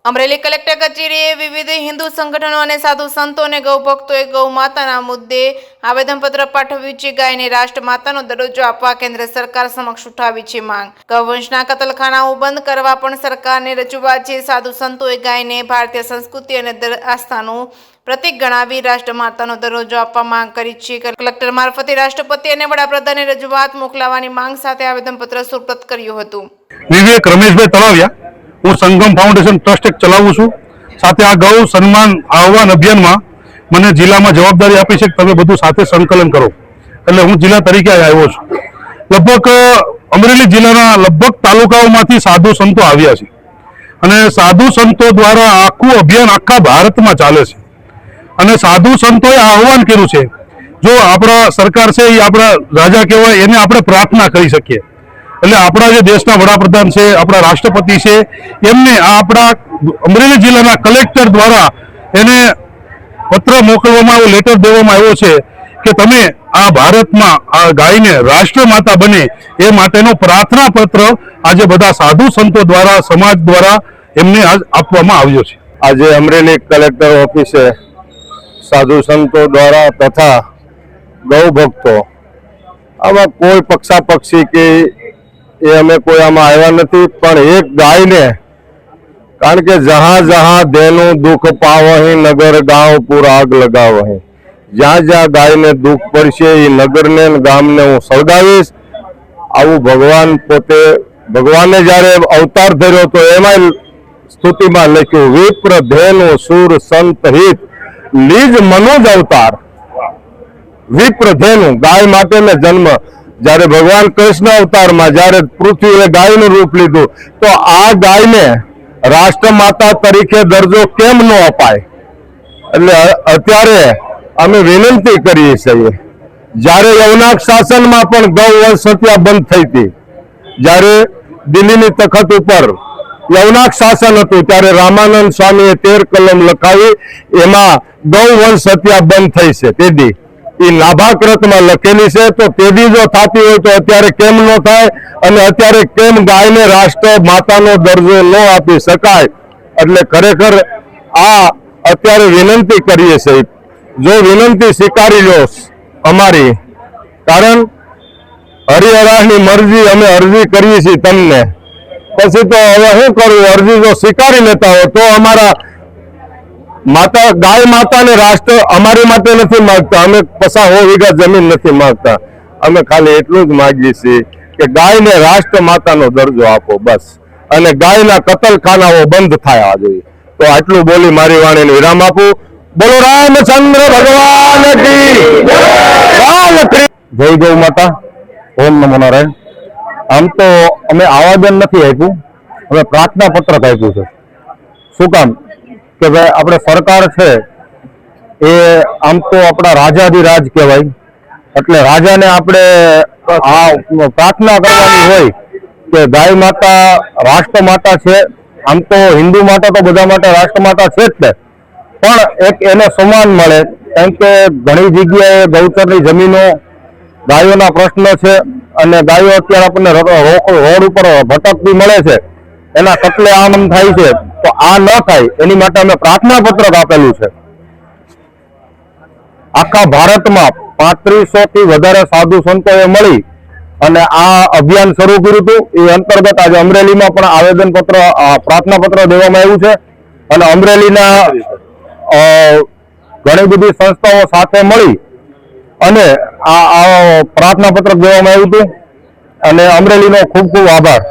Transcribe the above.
Amreli collector કચેરીએ વિવિધ હિન્દુ સંગઠનો અને સાધુ સંતો અને ગૌ ભક્તોએ ગૌ માતાના મુદ્દે આવેદનપત્ર પાઠવ્યું છે. ગાયને રાષ્ટ્રમાતાનો દરજ્જો આપવા કેન્દ્ર સરકાર સમક્ષ ઉઠાવી છે માંગ. ગૌવંશના કતલખાનાઓ બંધ કરવા પણ સરકારને રજૂઆત છે. સાધુ સંતોએ ગાયને ભારતીય સંસ્કૃતિ અને આસ્થાનું પ્રતિક ગણાવી રાષ્ટ્રમાતાનો દરજ્જો આપવા માંગ કરી છે. કલેક્ટર મારફતે રાષ્ટ્રપતિ અને વડાપ્રધાને રજૂઆત મોકલાવાની માંગ સાથે આવેદનપત્ર સુપ્રત કર્યું હતું. વિવેક રમેશભાઈ તળાવિયા, હું સંગમ ફાઉન્ડેશન ટ્રસ્ટ એક ચલાવું છું. સાથે આ ગૌ સન્માન આહવાન અભિયાનમાં મને જિલ્લામાં જવાબદારી આપી છે કે તમે બધું સાથે સંકલન કરો, એટલે હું જિલ્લા તરીકે આવ્યો છું. લગભગ અમરેલી જિલ્લાના લગભગ તાલુકાઓમાંથી સાધુ સંતો આવ્યા છે અને સાધુ સંતો દ્વારા આખું અભિયાન આખા ભારતમાં ચાલે છે અને સાધુ સંતોએ આહવાન કર્યું છે, જો આપણા સરકાર છે એ આપણા રાજા કહેવાય, એને આપણે પ્રાર્થના કરી શકીએ. એટલે આપણા જે દેશના વડાપ્રધાન છે, આપણા રાષ્ટ્રપતિ છે, એમને આ આપણા અમરેલી જિલ્લાના કલેક્ટર દ્વારા એને પત્ર મોકલવામાં આવ્યો, લેટર દેવામાં આવ્યો છે કે તમે આ ભારતમાં આ ગાયને રાષ્ટ્રમાતા બને એ માટેનો પ્રાર્થના પત્ર આજે બધા સાધુ સંતો દ્વારા, સમાજ દ્વારા એમને આજ આપવામાં આવ્યો છે. આજે અમરેલી કલેક્ટર ઓફિસે સાધુ સંતો દ્વારા તથા ગૌ ભક્તો, આમાં કોઈ પક્ષાપક્ષી કે એ અમે કોઈ આમાં આવ્યા નથી, પણ એક ગાયને, કારણ કે જહાં જહાં દેનું દુઃખ પાવહી નગર ગાંવ પૂરા આગ લગાવહી, જ્યાં જ્યાં ગાયને દુઃખ પડશે એ નગરને ગામને હું સળગાવીશ. આવું ભગવાન પોતે, ભગવાને જ્યારે અવતાર ધર્યો તો એમાં સ્તુતિમાં લખ્યું, વિપ્ર ધેનુ સુર સંત હિત લીજ મનુજ અવતાર. વિપ્ર ધેનુ, ગાય માટે મેં જન્મ. જ્યારે ભગવાન કૃષ્ણ અવતારમાં જ્યારે પૃથ્વીએ ગાયનું રૂપ લીધું, તો આ ગાયને રાષ્ટ્રમાતા તરીકે દરજ્જો કેમ ન અપાય? એટલે અત્યારે અમે વિનંતી કરીએ છીએ, જ્યારે યવનાક શાસનમાં પણ ગૌ વંશ હત્યા બંધ થઈ હતી, જ્યારે દિલ્હીની તખત ઉપર યવનાક શાસન હતું, ત્યારે રામાનંદ સ્વામીએ 13 કલમ લખાવી, એમાં ગૌ વંશ હત્યા બંધ થઈ છે. તેદી એ નાભાકૃતમાં લખેલી છે, તો તેદી જો થતી હોય તો અત્યારે કેમ ન થાય? અને અત્યારે કેમ ગાયને રાષ્ટ્ર માતાનો દરજ્જો ન આપી શકાય? એટલે ખરેખર આ અત્યારે વિનંતી કરીએ છીએ, જો વિનંતી સ્વીકારી લો અમારી, કારણ હરિહરાની મરજી અમે અરજી કરીએ છીએ તમને, પછી તો હવે શું કરવું? અરજી જો સ્વીકારી લેતા હોય તો અમારા માતા, ગાય માતાને રાષ્ટ્ર અમારી માટે નથી માંગતા, અમે 50 વીઘા જમીન નથી માંગતા, અમે ખાલી એટલું જ માંગીએ છીએ કે ગાયને રાષ્ટ્ર માતાનો દરજ્જો આપો, બસ. અને ગાયના કતલખાનાઓ બંધ થયા જોઈએ. તો આટલું બોલી મારી વાણીને વિરામ આપું. બોલો રામચંદ્ર ભગવાન કી જય. જય ગૌ માતા, ઓમ નમો નારાયણ. આમ તો અમે આવેદન નથી આપ્યું, અમે પ્રાર્થના પત્રક આપ્યું છે. શું કામ? કે ભાઈ આપણે સરકાર છે એ આમ તો આપણા રાજાધિરાજ કહેવાય, એટલે રાજાને આપણે આ પ્રાર્થના કરવાની હોય કે ગાય માતા રાષ્ટ્રમાતા છે. આમ તો હિન્દુ માતા તો બધા માટે રાષ્ટ્રમાતા છે જ ને, પણ એક એને સન્માન મળે, કેમ કે ઘણી જગ્યાએ ગૌચરની જમીનો, ગાયોના પ્રશ્ન છે અને ગાયો અત્યારે આપણને રોડ ઉપર ભટકતી મળે છે, એના કતલે આમ થાય છે. તો આ ન થાય એની માટે અમે પ્રાર્થના પત્રક આપેલું છે. આખા ભારતમાં 3500 થી વધારે સાધુ સંતોએ મળી અને આ અભિયાન શરૂ કર્યું હતું. એ અંતર્ગત આજે અમરેલીમાં પણ આવેદન પત્ર, પ્રાર્થના પત્ર દેવામાં આવ્યું છે અને અમરેલીના ઘણી બધી સંસ્થાઓ સાથે મળી અને આ પ્રાર્થના પત્રક દેવામાં આવ્યું હતું. અને અમરેલીનો ખૂબ ખૂબ આભાર.